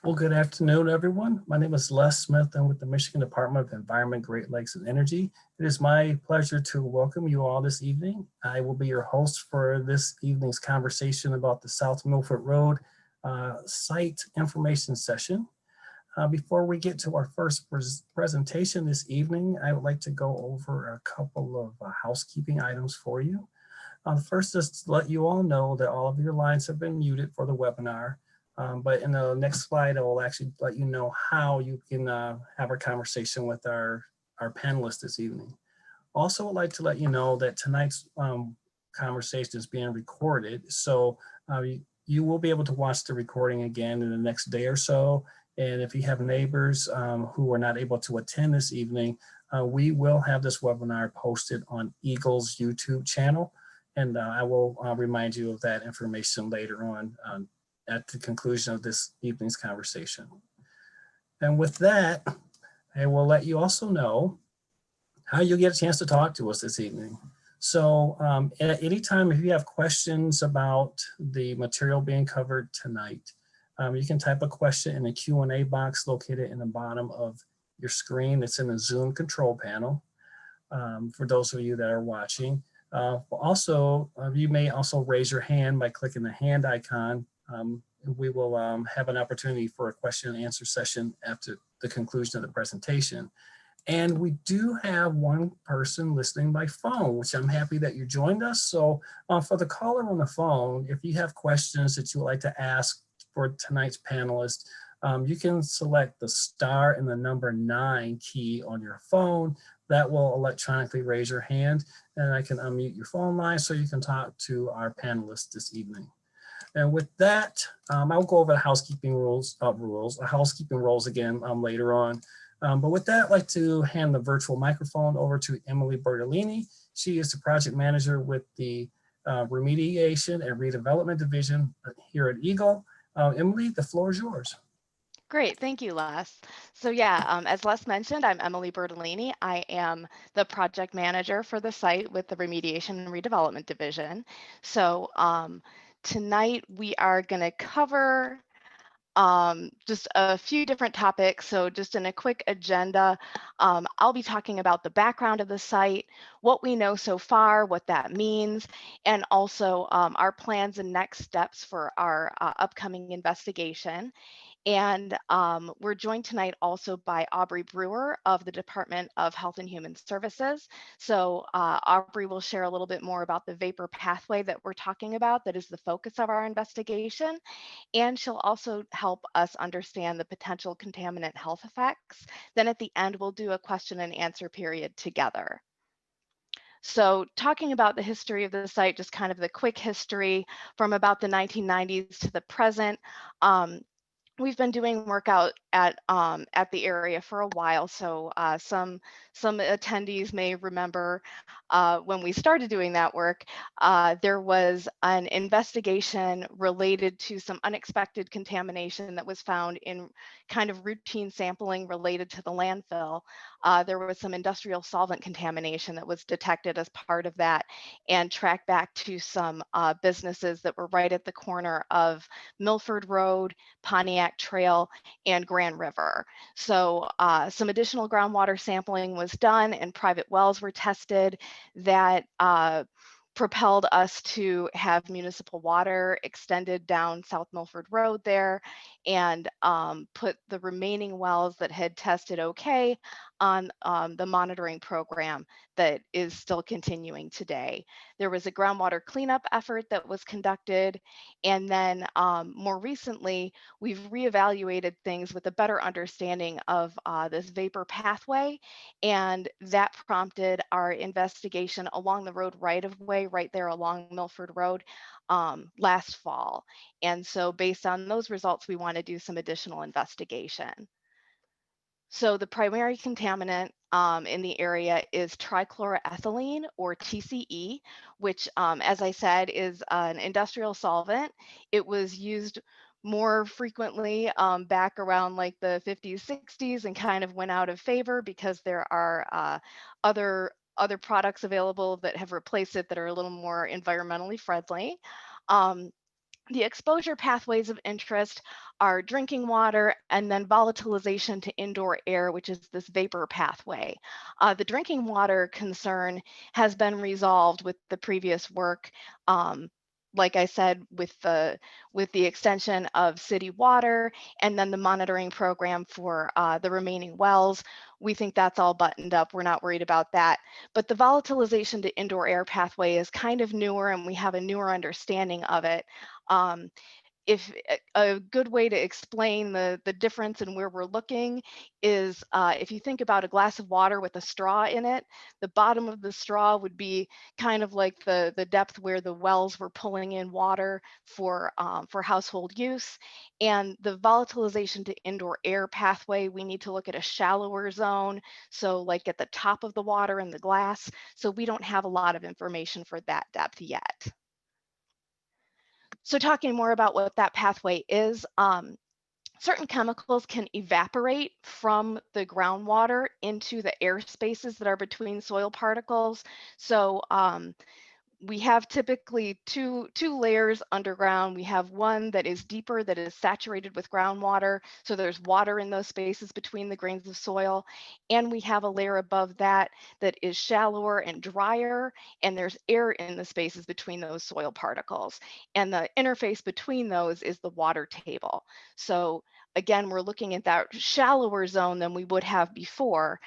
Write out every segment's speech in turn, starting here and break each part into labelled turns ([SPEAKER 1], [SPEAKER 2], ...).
[SPEAKER 1] Well, good afternoon, everyone. My name is Les Smith. I'm with the Michigan Department of Environment, Great Lakes, and Energy. It is my pleasure to welcome you all this evening. I will be your host for this evening's conversation about the South Milford Road site information session. Before we get to our first presentation this evening, I would like to go over a couple of housekeeping items for you. First, just to let you all know that all of your lines have been muted for the webinar. But in the next slide, I will actually let you know how you can have a conversation with our panelists this evening. Also, I'd like to let you know that tonight's conversation is being recorded. So you will be able to watch the recording again in the next day or so. And if you have neighbors who are not able to attend this evening, we will have this webinar posted on Eagle's YouTube channel. And I will remind you of that information later on at the conclusion of this evening's conversation. And with that, I will let you also know how you'll get a chance to talk to us this evening. So at any time, if you have questions about the material being covered tonight, you can type a question in the Q&A box located in the bottom of your screen. It's in the Zoom control panel for those of you that are watching. Also, you may also raise your hand by clicking the hand icon. We will have an opportunity for a question and answer session after the conclusion of the presentation. And we do have one person listening by phone, which I'm happy that you joined us. So for the caller on the phone, if you have questions that you would like to ask for tonight's panelists, you can select the star and the number 9 key on your phone. That will electronically raise your hand, and I can unmute your phone line so you can talk to our panelists this evening. And with that, I'll go over the housekeeping rules again later on. But with that, I'd like to hand the virtual microphone over to Emily Bertolini. She is the project manager with the Remediation and Redevelopment Division here at Eagle. Emily, the floor is yours.
[SPEAKER 2] Great, thank you, Les. So yeah, as Les mentioned, I'm Emily Bertolini. I am the project manager for the site with the Remediation and Redevelopment Division. So tonight we are going to cover just a few different topics. So just in a quick agenda, I'll be talking about the background of the site, what we know so far, what that means, and also our plans and next steps for our upcoming investigation. And we're joined tonight also by Aubrey Brewer of the Department of Health and Human Services. So Aubrey will share a little bit more about the vapor pathway that we're talking about, that is the focus of our investigation. And she'll also help us understand the potential contaminant health effects. Then at the end, we'll do a question and answer period together. So talking about the history of the site, just kind of the quick history from about the 1990s to the present. We've been doing work out at the area for a while, so some attendees may remember when we started doing that work, there was an investigation related to some unexpected contamination that was found in kind of routine sampling related to the landfill. There was some industrial solvent contamination that was detected as part of that and tracked back to some businesses that were right at the corner of Milford Road, Pontiac Trail, and Grand River. So some additional groundwater sampling was done and private wells were tested that propelled us to have municipal water extended down South Milford Road there and put the remaining wells that had tested okay on the monitoring program that is still continuing today. There was a groundwater cleanup effort that was conducted, and then more recently, we've reevaluated things with a better understanding of this vapor pathway, and that prompted our investigation along the road right-of-way right there along Milford Road last fall. And so based on those results, we want to do some additional investigation. So the primary contaminant in the area is trichloroethylene, or TCE, which, as I said, is an industrial solvent. It was used more frequently back around like the 50s, 60s, and kind of went out of favor because there are other products available that have replaced it that are a little more environmentally friendly. The exposure pathways of interest are drinking water and then volatilization to indoor air, which is this vapor pathway. The drinking water concern has been resolved with the previous work. Like I said, with the extension of city water and then the monitoring program for the remaining wells, we think that's all buttoned up. We're not worried about that. But the volatilization to indoor air pathway is kind of newer, and we have a newer understanding of it. Um, if a good way to explain the difference in where we're looking is if you think about a glass of water with a straw in it, the bottom of the straw would be kind of like the depth where the wells were pulling in water for household use. And the volatilization to indoor air pathway, we need to look at a shallower zone, so like at the top of the water in the glass. So we don't have a lot of information for that depth yet. So talking more about what that pathway is, certain chemicals can evaporate from the groundwater into the air spaces that are between soil particles. So we have typically two layers underground. We have one that is deeper, that is saturated with groundwater, so there's water in those spaces between the grains of soil. And we have a layer above that that is shallower and drier, and there's air in the spaces between those soil particles. And the interface between those is the water table. So again, we're looking at that shallower zone than we would have before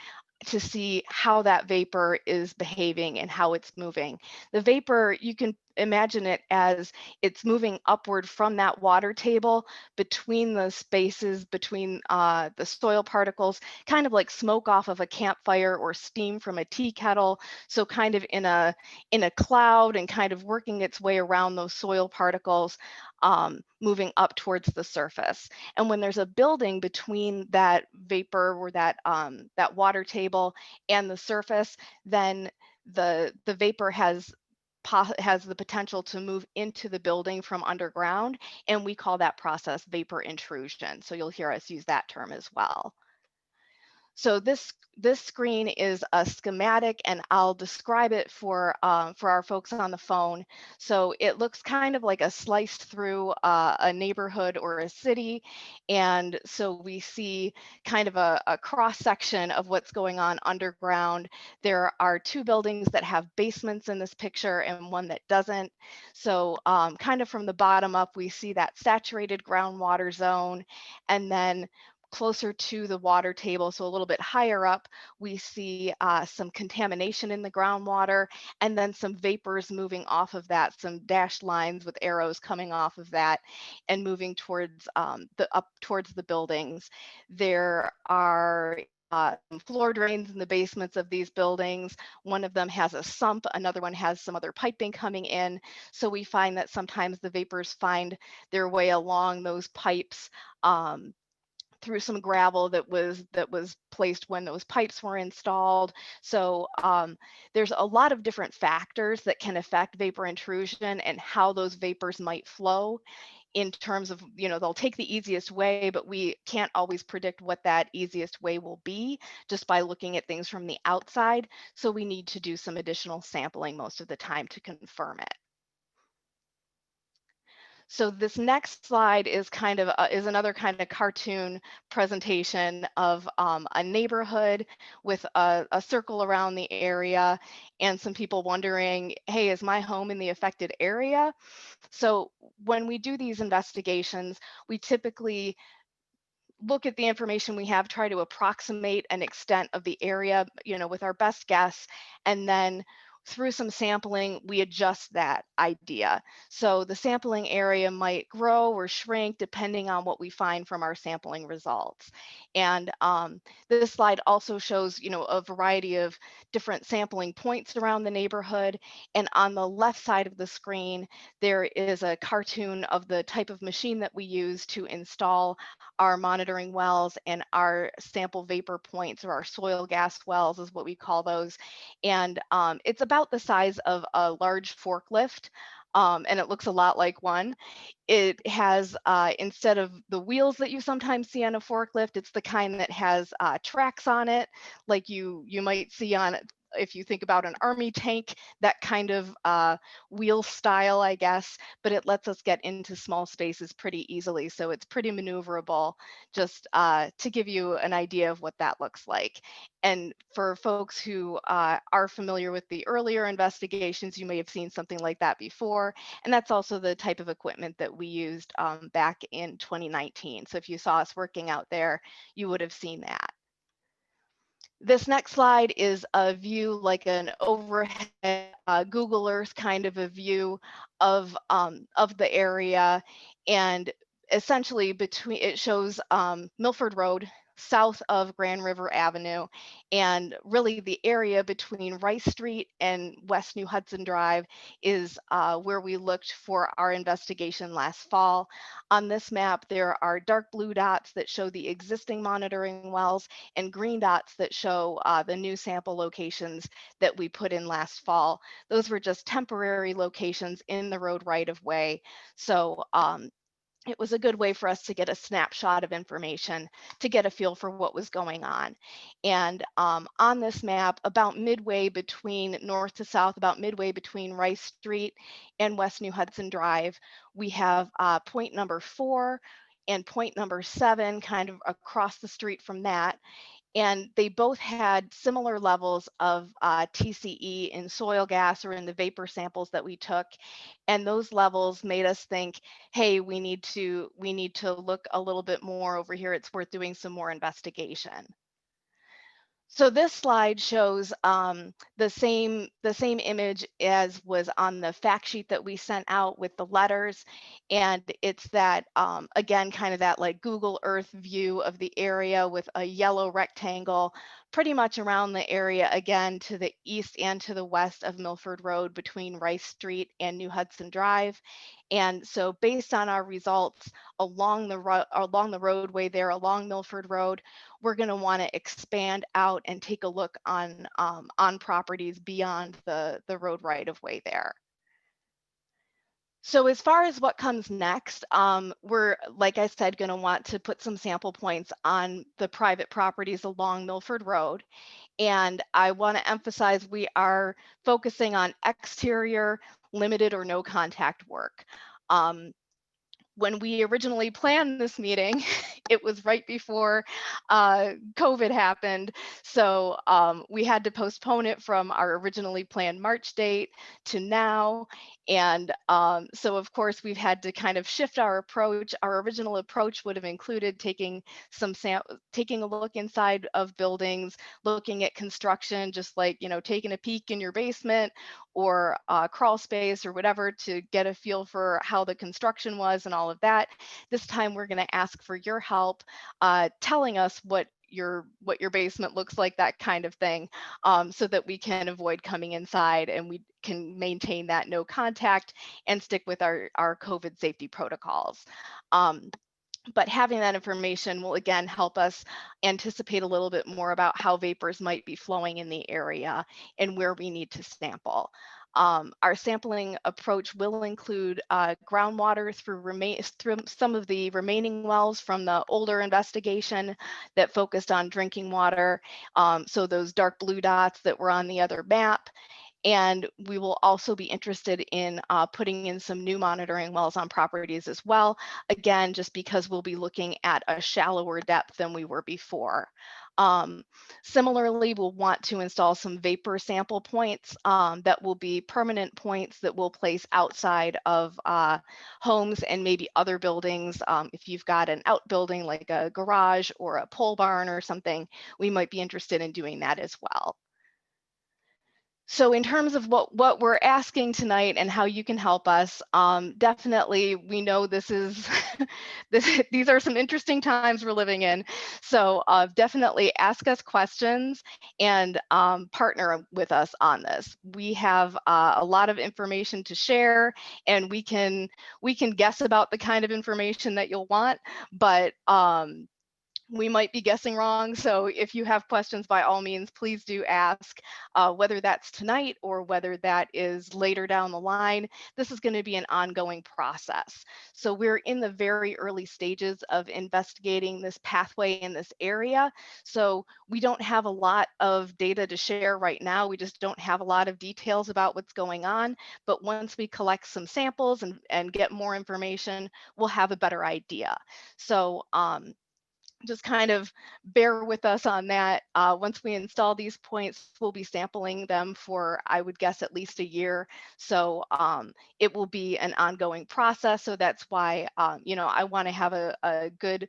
[SPEAKER 2] to see how that vapor is behaving and how it's moving. The vapor, you can imagine it as it's moving upward from that water table between the spaces between the soil particles, kind of like smoke off of a campfire or steam from a tea kettle. So kind of in a cloud and kind of working its way around those soil particles, moving up towards the surface. And when there's a building between that vapor or that water table and the surface, then the vapor has the potential to move into the building from underground, and we call that process vapor intrusion. So you'll hear us use that term as well. So this screen is a schematic, and I'll describe it for our folks on the phone. So it looks kind of like a slice through a neighborhood or a city, and so we see kind of a cross section of what's going on underground. There are two buildings that have basements in this picture and one that doesn't. So kind of from the bottom up, we see that saturated groundwater zone, and then closer to the water table, so a little bit higher up, we see some contamination in the groundwater, and then some vapors moving off of that, some dashed lines with arrows coming off of that and moving towards up towards the buildings. There are floor drains in the basements of these buildings. One of them has a sump, another one has some other piping coming in. So we find that sometimes the vapors find their way along those pipes through some gravel that was placed when those pipes were installed. So there's a lot of different factors that can affect vapor intrusion and how those vapors might flow in terms of, they'll take the easiest way, but we can't always predict what that easiest way will be just by looking at things from the outside. So we need to do some additional sampling most of the time to confirm it. So this next slide is kind of is another kind of cartoon presentation of a neighborhood with a circle around the area and some people wondering, hey, is my home in the affected area? So when we do these investigations, we typically look at the information we have, try to approximate an extent of the area, with our best guess, and then through some sampling, we adjust that idea. So the sampling area might grow or shrink depending on what we find from our sampling results. And this slide also shows, a variety of different sampling points around the neighborhood. And on the left side of the screen, there is a cartoon of the type of machine that we use to install our monitoring wells and our sample vapor points, or our soil gas wells is what we call those. And it's about the size of a large forklift. And it looks a lot like one. It has, instead of the wheels that you sometimes see on a forklift, it's the kind that has tracks on it, like you might see on if you think about an army tank, that kind of wheel style, I guess, but it lets us get into small spaces pretty easily. So it's pretty maneuverable, just to give you an idea of what that looks like. And for folks who are familiar with the earlier investigations, you may have seen something like that before. And that's also the type of equipment that we used back in 2019. So if you saw us working out there, you would have seen that. This next slide is a view, like an overhead Google Earth kind of a view of the area, and essentially between it shows Milford Road south of Grand River Avenue, and really the area between Rice Street and West New Hudson Drive is where we looked for our investigation last fall. On this map, there are dark blue dots that show the existing monitoring wells and green dots that show the new sample locations that we put in last fall. Those were just temporary locations in the road right of way. So it was a good way for us to get a snapshot of information to get a feel for what was going on. And on this map, about midway between north to south, about midway between Rice Street and West New Hudson Drive, we have point number 4 and point number 7 kind of across the street from that. And they both had similar levels of TCE in soil gas or in the vapor samples that we took. And those levels made us think, hey, we need to look a little bit more over here. It's worth doing some more investigation. So this slide shows the same image as was on the fact sheet that we sent out with the letters. And it's that, again, kind of that like Google Earth view of the area with a yellow rectangle pretty much around the area, again, to the east and to the west of Milford Road between Rice Street and New Hudson Drive. And so based on our results along the roadway there, along Milford Road, we're going to want to expand out and take a look on properties beyond the road right of way there. So as far as what comes next, we're, like I said, going to want to put some sample points on the private properties along Milford Road. And I want to emphasize we are focusing on exterior, limited or no contact work. When we originally planned this meeting, it was right before COVID happened. So we had to postpone it from our originally planned March date to now. And so of course we've had to kind of shift our approach. Our original approach would have included taking a look inside of buildings, looking at construction, just like, you know, taking a peek in your basement or crawl space or whatever to get a feel for how the construction was and all of that. This time we're going to ask for your help telling us what your basement looks like, that kind of thing, so that we can avoid coming inside and we can maintain that no contact and stick with our COVID safety protocols. But having that information will again help us anticipate a little bit more about how vapors might be flowing in the area and where we need to sample. Our sampling approach will include groundwater through some of the remaining wells from the older investigation that focused on drinking water. So those dark blue dots that were on the other map. And we will also be interested in putting in some new monitoring wells on properties as well. Again, just because we'll be looking at a shallower depth than we were before. Similarly, we'll want to install some vapor sample points that will be permanent points that we'll place outside of homes and maybe other buildings. If you've got an outbuilding like a garage or a pole barn or something, we might be interested in doing that as well. So in terms of what we're asking tonight and how you can help us, definitely we know this is these are some interesting times we're living in. So definitely ask us questions and partner with us on this. We have a lot of information to share, and we can guess about the kind of information that you'll want, but we might be guessing wrong. So if you have questions, by all means, please do ask, whether that's tonight or whether that is later down the line. This is going to be an ongoing process. So we're in the very early stages of investigating this pathway in this area. So we don't have a lot of data to share right now. We just don't have a lot of details about what's going on. But once we collect some samples and get more information, we'll have a better idea. So just kind of bear with us on that. Once we install these points, we'll be sampling them for, I would guess, at least a year. So it will be an ongoing process. So that's why, I want to have a good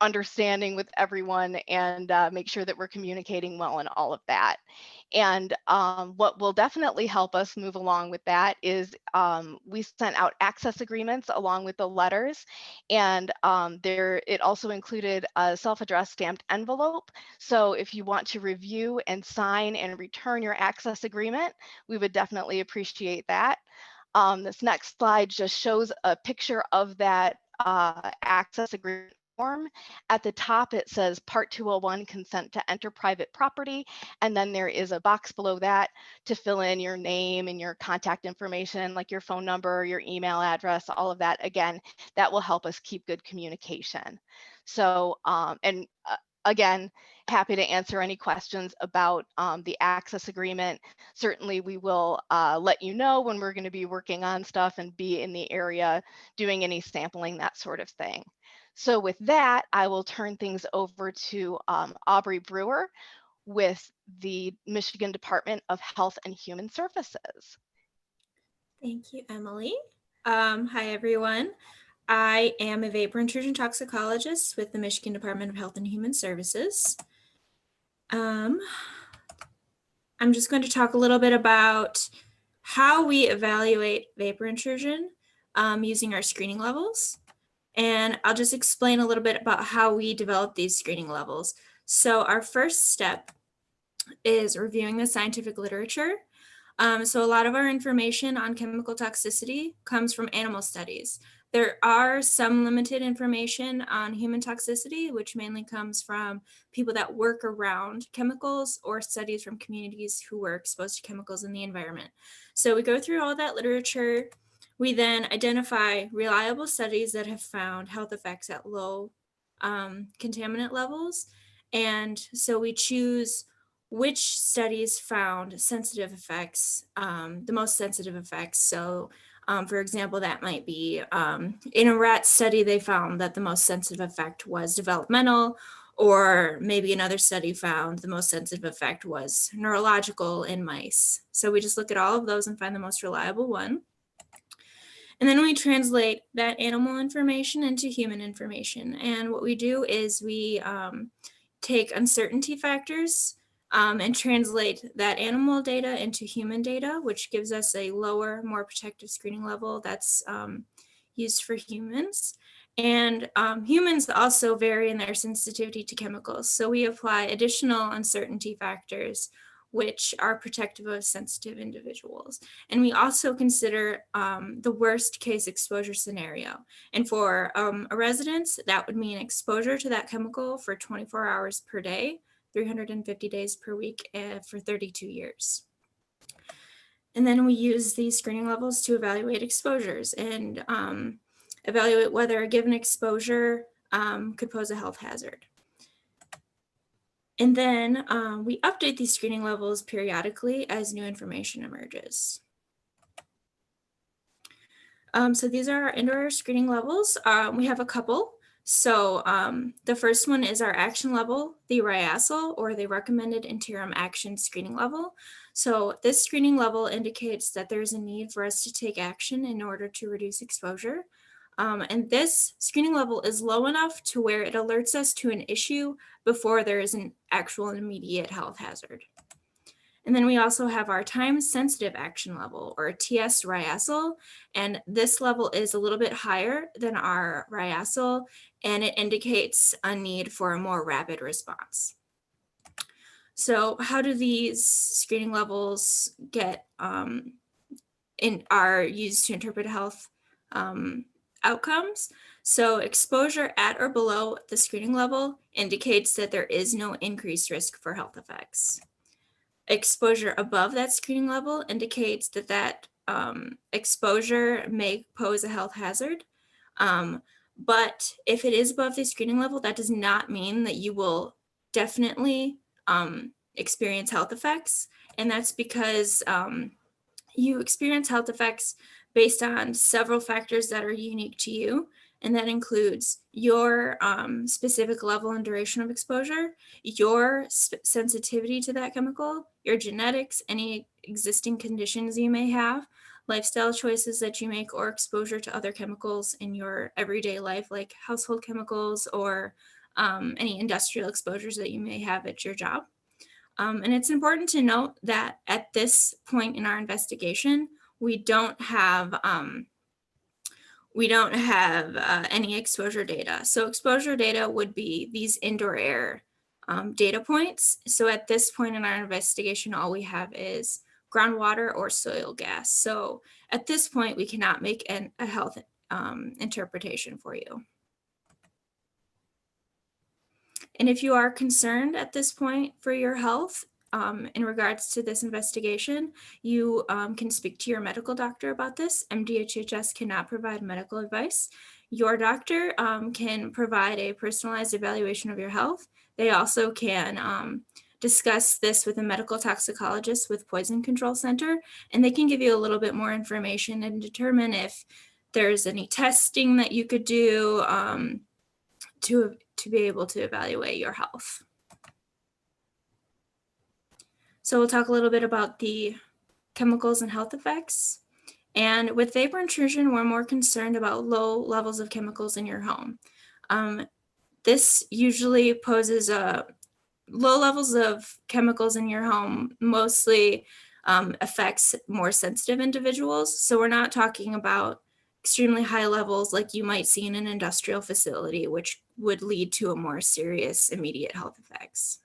[SPEAKER 2] understanding with everyone and make sure that we're communicating well and all of that. And what will definitely help us move along with that is we sent out access agreements along with the letters, and it also included a self-addressed stamped envelope. So if you want to review and sign and return your access agreement, we would definitely appreciate that. This next slide just shows a picture of that access agreement form. At the top, it says Part 201, consent to enter private property. And then there is a box below that to fill in your name and your contact information, like your phone number, your email address, all of that. Again, that will help us keep good communication. So, again, happy to answer any questions about the access agreement. Certainly, we will let you know when we're going to be working on stuff and be in the area doing any sampling, that sort of thing. So with that, I will turn things over to Aubrey Brewer with the Michigan Department of Health and Human Services.
[SPEAKER 3] Thank you, Emily. Hi, everyone. I am a vapor intrusion toxicologist with the Michigan Department of Health and Human Services. I'm just going to talk a little bit about how we evaluate vapor intrusion using our screening levels. And I'll just explain a little bit about how we develop these screening levels. So our first step is reviewing the scientific literature. So a lot of our information on chemical toxicity comes from animal studies. There are some limited information on human toxicity, which mainly comes from people that work around chemicals or studies from communities who were exposed to chemicals in the environment. So we go through all that literature. We then identify reliable studies that have found health effects at low contaminant levels. And so we choose which studies found sensitive effects, the most sensitive effects. So for example, that might be in a rat study, they found that the most sensitive effect was developmental, or maybe another study found the most sensitive effect was neurological in mice. So we just look at all of those and find the most reliable one. And then we translate that animal information into human information. And what we do is we take uncertainty factors and translate that animal data into human data, which gives us a lower, more protective screening level that's used for humans. And humans also vary in their sensitivity to chemicals. So we apply additional uncertainty factors which are protective of sensitive individuals. And we also consider the worst case exposure scenario. And for a resident, that would mean exposure to that chemical for 24 hours per day, 350 days per week for 32 years. And then we use these screening levels to evaluate exposures and evaluate whether a given exposure could pose a health hazard. And then we update these screening levels periodically as new information emerges. So these are our indoor screening levels. We have a couple. So the first one is our action level, the RIASL, or the Recommended Interim Action Screening Level. So this screening level indicates that there's a need for us to take action in order to reduce exposure. And this screening level is low enough to where it alerts us to an issue before there is an actual and immediate health hazard. And then we also have our time-sensitive action level, or TS-RIASL, and this level is a little bit higher than our RIASL, and it indicates a need for a more rapid response. So how do these screening levels are used to interpret health outcomes? So exposure at or below the screening level indicates that there is no increased risk for health effects. Exposure above that screening level indicates that exposure may pose a health hazard. But if it is above the screening level, that does not mean that you will definitely experience health effects. And that's because you experience health effects based on several factors that are unique to you. And that includes your specific level and duration of exposure, your sensitivity to that chemical, your genetics, any existing conditions you may have, lifestyle choices that you make, or exposure to other chemicals in your everyday life, like household chemicals or any industrial exposures that you may have at your job. And it's important to note that at this point in our investigation, we don't have any exposure data. So exposure data would be these indoor air data points. So at this point in our investigation, all we have is groundwater or soil gas. So at this point, we cannot make a health interpretation for you. And if you are concerned at this point for your health in regards to this investigation, you can speak to your medical doctor about this. MDHHS cannot provide medical advice. Your doctor can provide a personalized evaluation of your health. They also can discuss this with a medical toxicologist with Poison Control Center, and they can give you a little bit more information and determine if there's any testing that you could do to be able to evaluate your health. So we'll talk a little bit about the chemicals and health effects. And with vapor intrusion, we're more concerned about low levels of chemicals in your home. This usually poses low levels of chemicals in your home mostly affects more sensitive individuals. So we're not talking about extremely high levels like you might see in an industrial facility, which would lead to a more serious immediate health effects.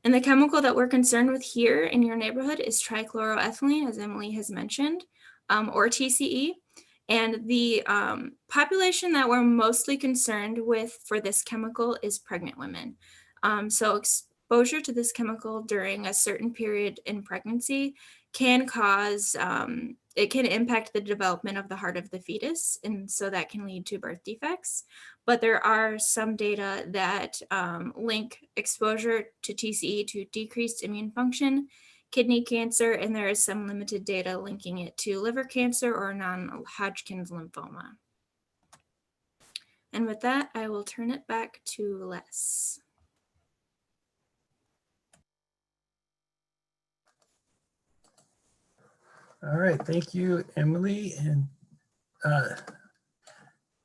[SPEAKER 3] And the chemical that we're concerned with here in your neighborhood is trichloroethylene, as Emily has mentioned, or TCE. And the population that we're mostly concerned with for this chemical is pregnant women. So exposure to this chemical during a certain period in pregnancy can cause, it can impact the development of the heart of the fetus. And so that can lead to birth defects. But there are some data that link exposure to TCE to decreased immune function, kidney cancer, and there is some limited data linking it to liver cancer or non-Hodgkin's lymphoma. And with that, I will turn it back to Les.
[SPEAKER 1] All right, thank you, Emily. And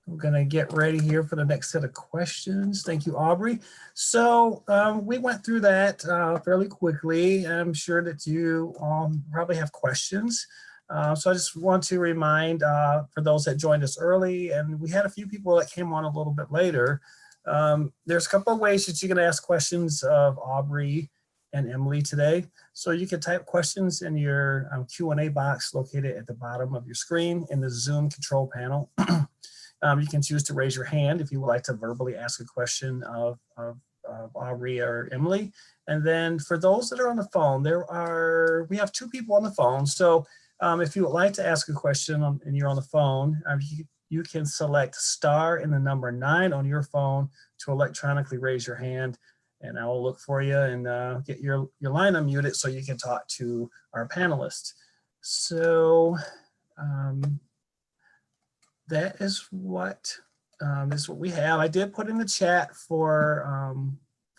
[SPEAKER 1] we're going to get ready here for the next set of questions. Thank you, Aubrey. So we went through that fairly quickly. I'm sure that you probably have questions. So I just want to remind for those that joined us early, and we had a few people that came on a little bit later, there's a couple of ways that you can ask questions of Aubrey and Emily today. So you can type questions in your Q&A box located at the bottom of your screen in the Zoom control panel. You can choose to raise your hand if you would like to verbally ask a question of Aubrey or Emily. And then for those that are on the phone, we have two people on the phone. So if you would like to ask a question and you're on the phone, you can select star and the number 9 on your phone to electronically raise your hand. And I will look for you and get your line unmuted so you can talk to our panelists. So that is what we have. I did put in the chat for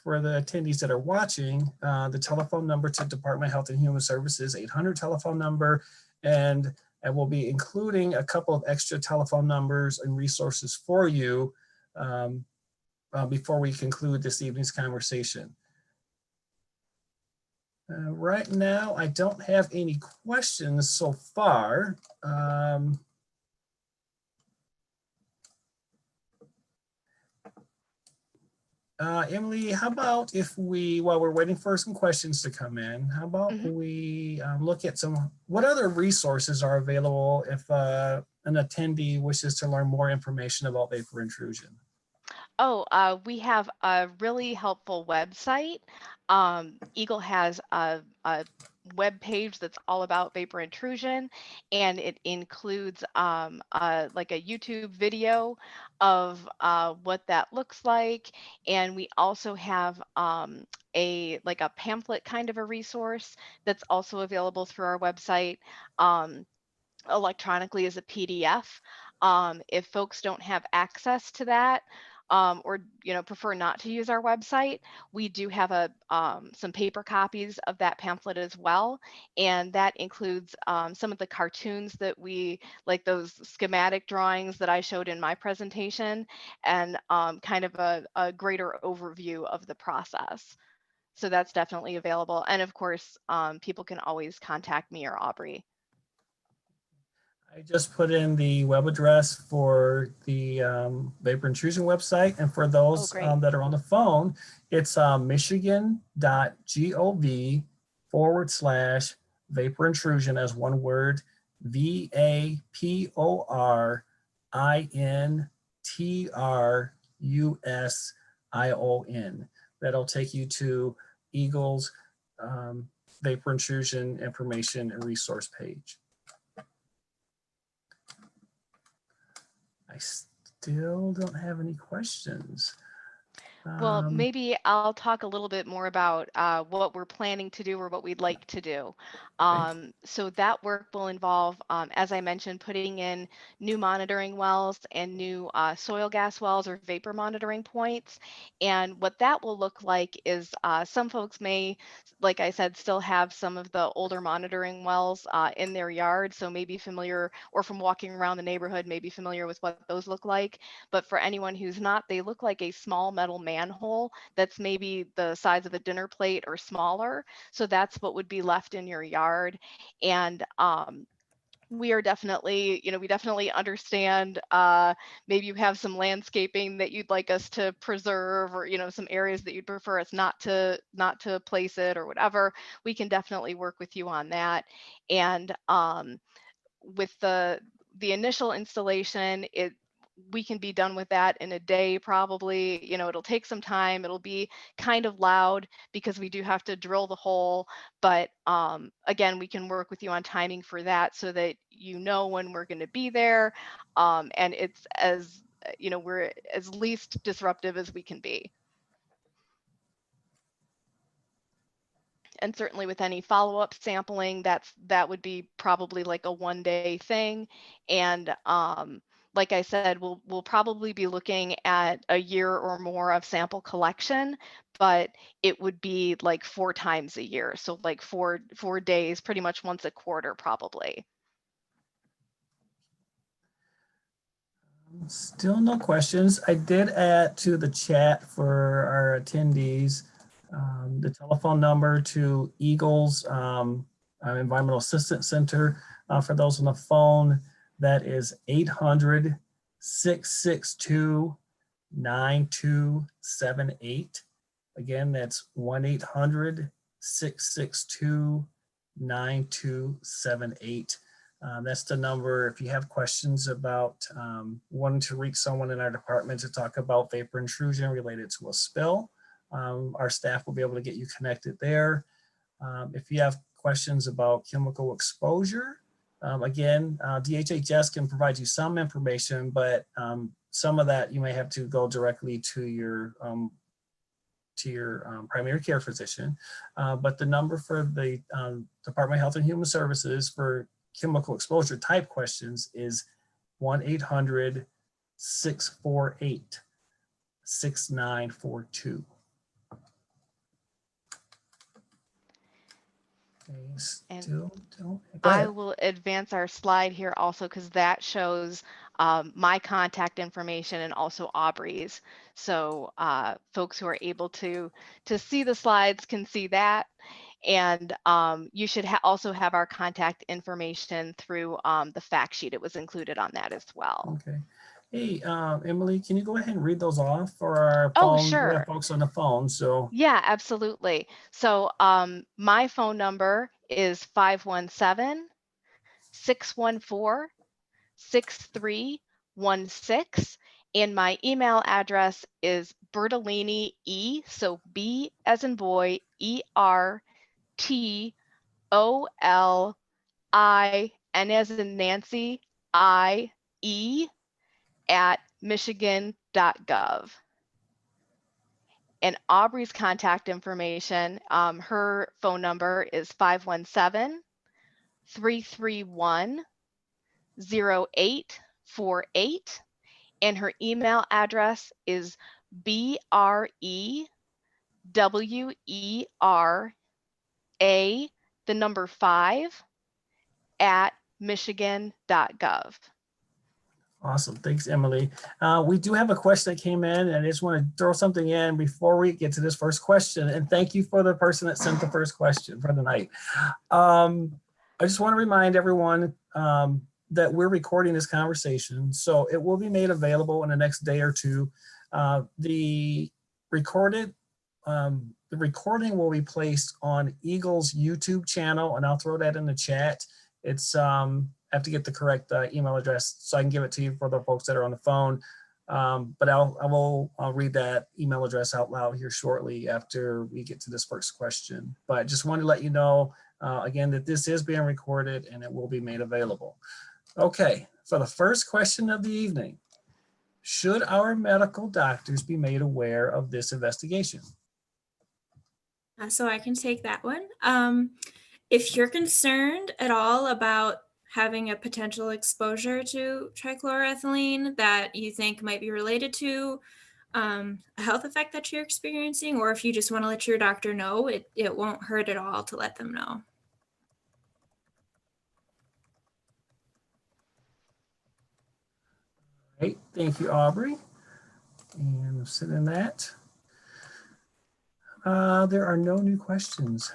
[SPEAKER 1] the attendees that are watching the telephone number to Department of Health and Human Services 800 telephone number, and I will be including a couple of extra telephone numbers and resources for you before we conclude this evening's conversation. Right now, I don't have any questions so far. Emily, how about if we, while we're waiting for some questions to come in, how about we look at what other resources are available if an attendee wishes to learn more information about vapor intrusion?
[SPEAKER 2] We have a really helpful website. Eagle has a web page that's all about vapor intrusion, and it includes like a YouTube video of what that looks like. And we also have like a pamphlet kind of a resource that's also available through our website. Electronically as a PDF. If folks don't have access to that, or prefer not to use our website, we do have some paper copies of that pamphlet as well, and that includes some of the cartoons that we like, those schematic drawings that I showed in my presentation, and kind of a greater overview of the process. So that's definitely available, and of course, people can always contact me or Aubrey.
[SPEAKER 1] I just put in the web address for the vapor intrusion website. And for those
[SPEAKER 2] great.
[SPEAKER 1] that are on the phone, it's michigan.gov/vapor intrusion as one word, VAPORINTRUSION. That'll take you to Eagle's vapor intrusion information and resource page. I still don't have any questions.
[SPEAKER 2] Well, maybe I'll talk a little bit more about what we're planning to do or what we'd like to do. So that work will involve, as I mentioned, putting in new monitoring wells and new soil gas wells or vapor monitoring points. And what that will look like is some folks may, like I said, still have some of the older monitoring wells in their yard. So maybe familiar, or from walking around the neighborhood, maybe familiar with what those look like. But for anyone who's not, they look like a small metal manhole that's maybe the size of a dinner plate or smaller. So that's what would be left in your yard. And we are definitely, we definitely understand, maybe you have some landscaping that you'd like us to preserve, or, some areas that you'd prefer us not to place it or whatever. We can definitely work with you on that. And with the initial installation, we can be done with that in a day, probably. It'll take some time. It'll be kind of loud because we do have to drill the hole, but again, we can work with you on timing for that so that when we're going to be there, and it's as we're as least disruptive as we can be. And certainly with any follow-up sampling, that would be probably like a one-day thing. And like I said, we'll probably be looking at a year or more of sample collection, but it would be like 4 times a year. So like 4 days, pretty much once a quarter, probably.
[SPEAKER 1] Still no questions. I did add to the chat for our attendees the telephone number to Eagle's Environmental Assistance Center. For those on the phone, that is 800-662-9278. Again, that's 1-800-662-9278. That's the number if you have questions about wanting to reach someone in our department to talk about vapor intrusion related to a spill. Our staff will be able to get you connected there. If you have questions about chemical exposure, again, DHHS can provide you some information, but some of that you may have to go directly to your primary care physician. But the number for the Department of Health and Human Services for chemical exposure type questions is 1-800-648-6942.
[SPEAKER 2] I will advance our slide here also, because that shows my contact information and also Aubrey's. So folks who are able to see the slides can see that. And you should also have our contact information through the fact sheet. It was included on that as well.
[SPEAKER 1] Okay. Hey, Emily, can you go ahead and read those off for our phone?
[SPEAKER 2] Oh, sure.
[SPEAKER 1] We have folks on the phone, so.
[SPEAKER 2] Yeah, absolutely. So my phone number is 517-614-5633. 6316. And my email address is Bertolini E, so B as in boy, ERTOLIN as in Nancy, IE at michigan.gov. And Aubrey's contact information, her phone number is 517-331-0848. And her email address is BREWERA5 at michigan.gov.
[SPEAKER 1] Awesome. Thanks, Emily. We do have a question that came in, and I just want to throw something in before we get to this first question. And thank you for the person that sent the first question for the night. I just want to remind everyone that we're recording this conversation, so it will be made available in the next day or two. The recording will be placed on Eagle's YouTube channel, and I'll throw that in the chat. It's I have to get the correct email address so I can give it to you for the folks that are on the phone. But I'll read that email address out loud here shortly after we get to this first question. But just wanted to let you know again that this is being recorded and it will be made available. Okay, for the first question of the evening, should our medical doctors be made aware of this investigation?
[SPEAKER 3] So I can take that one. If you're concerned at all about having a potential exposure to trichloroethylene that you think might be related to a health effect that you're experiencing, or if you just want to let your doctor know, it won't hurt at all to let them know.
[SPEAKER 1] Great, thank you, Aubrey. And I'm sitting in that. There are no new questions.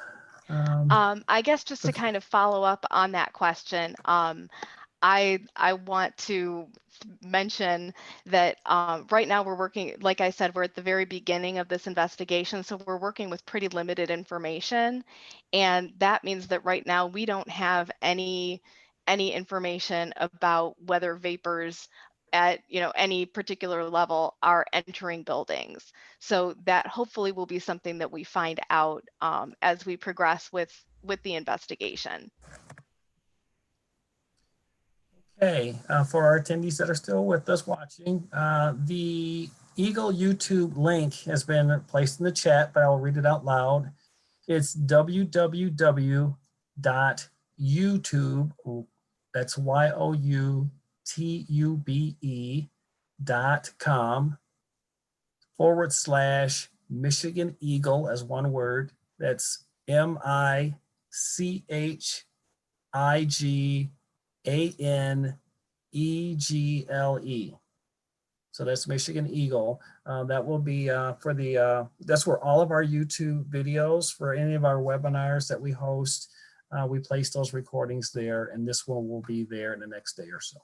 [SPEAKER 2] I guess just to kind of follow up on that question, I want to mention that right now we're working, like I said, we're at the very beginning of this investigation, so we're working with pretty limited information, and that means that right now we don't have any information about whether vapors at any particular level are entering buildings. So that hopefully will be something that we find out as we progress with the investigation.
[SPEAKER 1] Okay, for our attendees that are still with us watching, the Eagle YouTube link has been placed in the chat, but I will read it out loud. It's www.youtube, that's youtube.com/Michigan Eagle as one word. That's MICHIGANEGLE. So that's Michigan Eagle. That will be for the, that's where all of our YouTube videos for any of our webinars that we host, we place those recordings there, and this one will be there in the next day or so.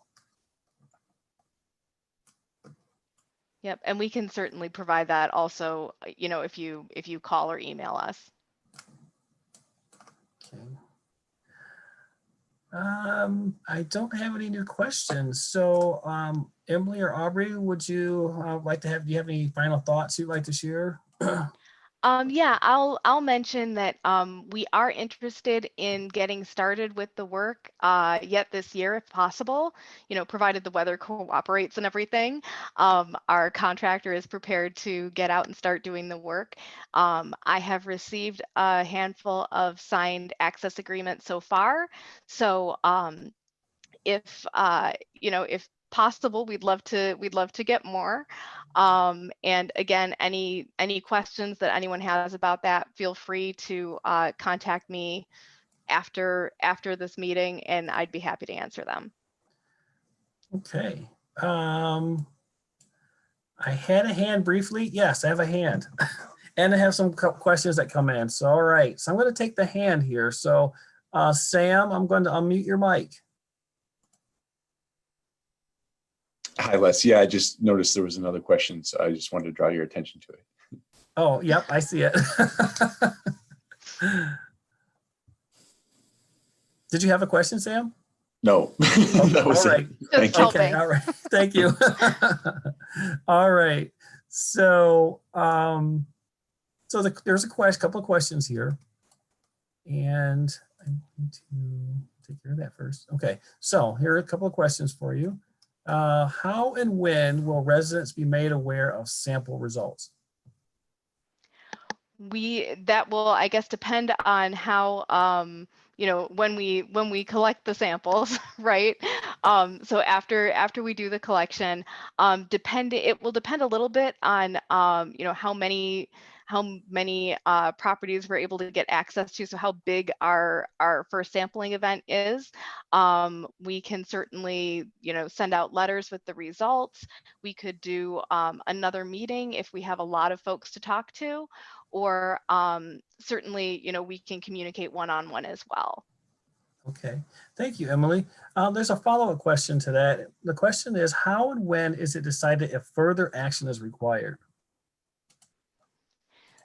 [SPEAKER 2] Yep, and we can certainly provide that also, if you call or email us.
[SPEAKER 1] Okay. I don't have any new questions. So Emily or Aubrey, would you like to have, do you have any final thoughts you'd like to share?
[SPEAKER 2] Yeah, I'll mention that we are interested in getting started with the work yet this year, if possible. Provided the weather cooperates and everything. Our contractor is prepared to get out and start doing the work. I have received a handful of signed access agreements so far. So if if possible, we'd love to get more. And again, any questions that anyone has about that, feel free to contact me after this meeting, and I'd be happy to answer them.
[SPEAKER 1] Okay. I had a hand briefly. Yes, I have a hand. And I have some questions that come in. So, all right. So I'm going to take the hand here. So Sam, I'm going to unmute your mic.
[SPEAKER 4] Hi, Les. Yeah, I just noticed there was another question, so I just wanted to draw your attention to it.
[SPEAKER 1] Oh, yep, I see it. Did you have a question, Sam?
[SPEAKER 4] No, that was
[SPEAKER 1] all
[SPEAKER 4] it.
[SPEAKER 1] right.
[SPEAKER 4] Thank you.
[SPEAKER 2] helping.
[SPEAKER 1] Okay, all right. Thank you. All right. So, there's a couple of questions here, and I need to take care of that first. Okay, so here are a couple of questions for you. How and when will residents be made aware of sample results?
[SPEAKER 2] That will, I guess, depend on how when we collect the samples, right? So after we do the collection, it will depend a little bit on how many properties we're able to get access to. So how big our first sampling event is. We can certainly send out letters with the results. We could do another meeting if we have a lot of folks to talk to, or certainly, we can communicate one-on-one as well.
[SPEAKER 1] Okay, thank you, Emily. There's a follow-up question to that. The question is, how and when is it decided if further action is required?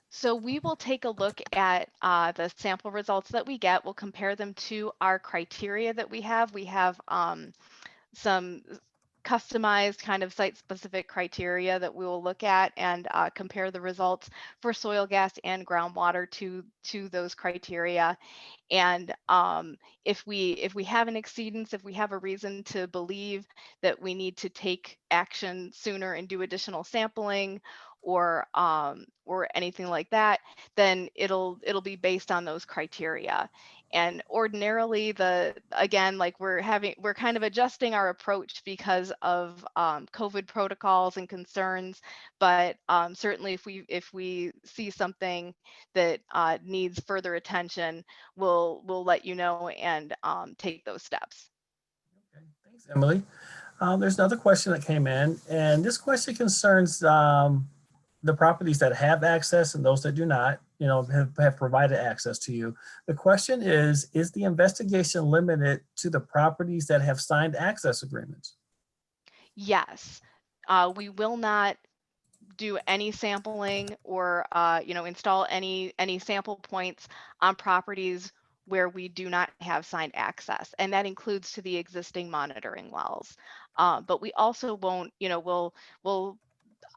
[SPEAKER 2] So we will take a look at the sample results that we get. We'll compare them to our criteria that we have. We have some customized kind of site-specific criteria that we will look at and compare the results for soil gas and groundwater to those criteria. And if we have an exceedance, if we have a reason to believe that we need to take action sooner and do additional sampling or anything like that, then it'll be based on those criteria. And ordinarily, again, like we're kind of adjusting our approach because of COVID protocols and concerns. But certainly, if we see something that needs further attention, we'll let you know and take those steps.
[SPEAKER 1] Okay, thanks, Emily. There's another question that came in, and this question concerns the properties that have access and those that do not, have provided access to you. The question is the investigation limited to the properties that have signed access agreements?
[SPEAKER 2] Yes, we will not do any sampling or install any sample points on properties where we do not have signed access, and that includes to the existing monitoring wells. But we also won't,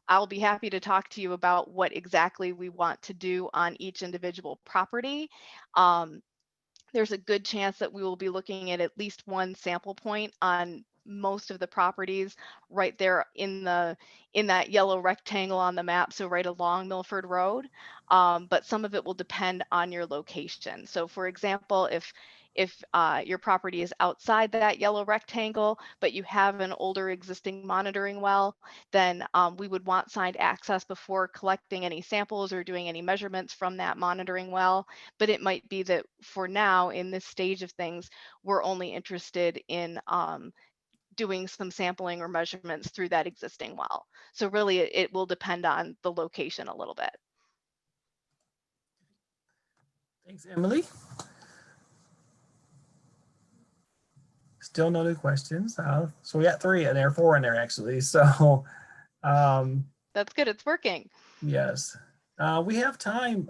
[SPEAKER 2] I'll be happy to talk to you about what exactly we want to do on each individual property. There's a good chance that we will be looking at least one sample point on most of the properties right there in that yellow rectangle on the map, so right along Milford Road. But some of it will depend on your location. So for example, if your property is outside that yellow rectangle, but you have an older existing monitoring well, then we would want signed access before collecting any samples or doing any measurements from that monitoring well. But it might be that for now, in this stage of things, we're only interested in doing some sampling or measurements through that existing well. So really, it will depend on the location a little bit.
[SPEAKER 1] Thanks, Emily. Still no new questions. So we got 3 in there, 4 in there actually. So
[SPEAKER 2] that's good. It's working.
[SPEAKER 1] Yes, we have time.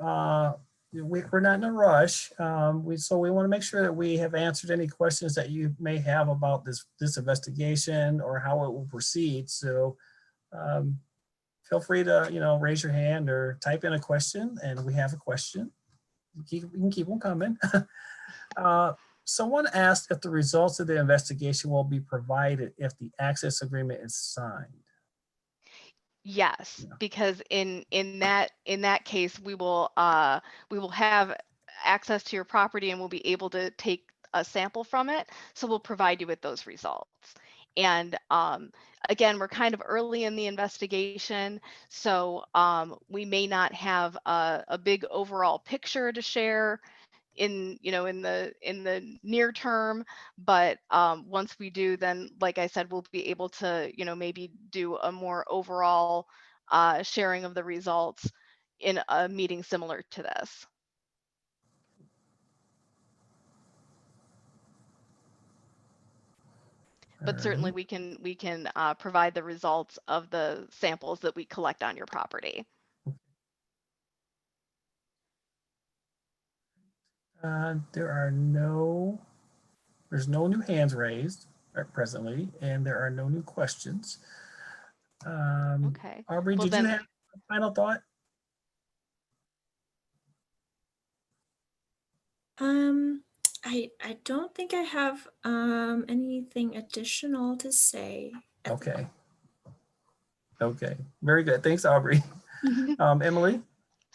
[SPEAKER 1] We're not in a rush. So we want to make sure that we have answered any questions that you may have about this investigation or how it will proceed. So feel free to raise your hand or type in a question, and we have a question. We can keep them coming. Someone asked if the results of the investigation will be provided if the access agreement is signed.
[SPEAKER 2] Yes, because in that case, we will have access to your property and we'll be able to take a sample from it. So we'll provide you with those results. And again, we're kind of early in the investigation, so we may not have a big overall picture to share in the near term, but once we do, then like I said, we'll be able to maybe do a more overall sharing of the results in a meeting similar to this. But certainly we can provide the results of the samples that we collect on your property.
[SPEAKER 1] There are no There's no new hands raised presently, and there are no new questions.
[SPEAKER 2] Okay.
[SPEAKER 1] Aubrey,
[SPEAKER 2] Well,
[SPEAKER 1] did you
[SPEAKER 2] then-
[SPEAKER 1] have a final thought?
[SPEAKER 3] I don't think I have anything additional to say.
[SPEAKER 1] Okay. Okay, very good. Thanks, Aubrey. Emily?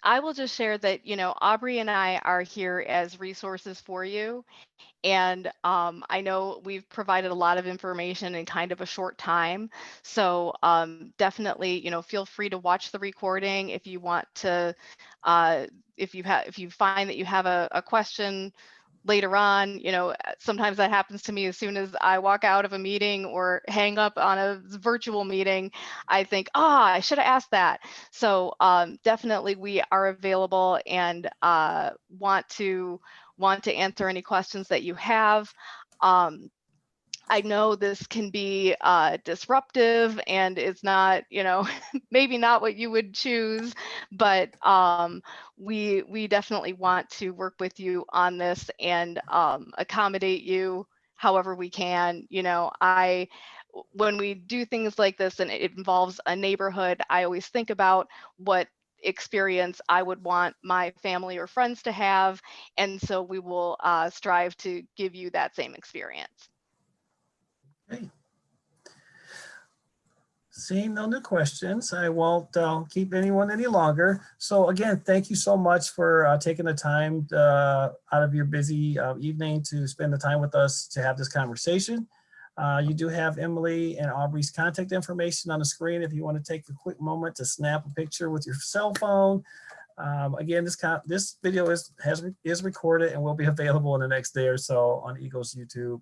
[SPEAKER 2] I will just share that, Aubrey and I are here as resources for you. And I know we've provided a lot of information in kind of a short time. So definitely, feel free to watch the recording if you want to, if you find that you have a question later on, sometimes that happens to me as soon as I walk out of a meeting or hang up on a virtual meeting, I think, I should have asked that. So definitely we are available and want to answer any questions that you have. I know this can be disruptive and it's not, maybe not what you would choose, but we definitely want to work with you on this and accommodate you however we can. When we do things like this and it involves a neighborhood, I always think about what experience I would want my family or friends to have. And so we will strive to give you that same experience.
[SPEAKER 1] Okay. Seeing no new questions, I won't keep anyone any longer. So again, thank you so much for taking the time out of your busy evening to spend the time with us to have this conversation. You do have Emily and Aubrey's contact information on the screen if you want to take a quick moment to snap a picture with your cell phone. Again, this video is recorded and will be available in the next day or so on Eagle's YouTube.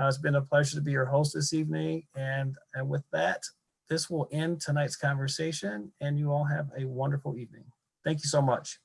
[SPEAKER 1] It's been a pleasure to be your host this evening. And with that, this will end tonight's conversation and you all have a wonderful evening. Thank you so much.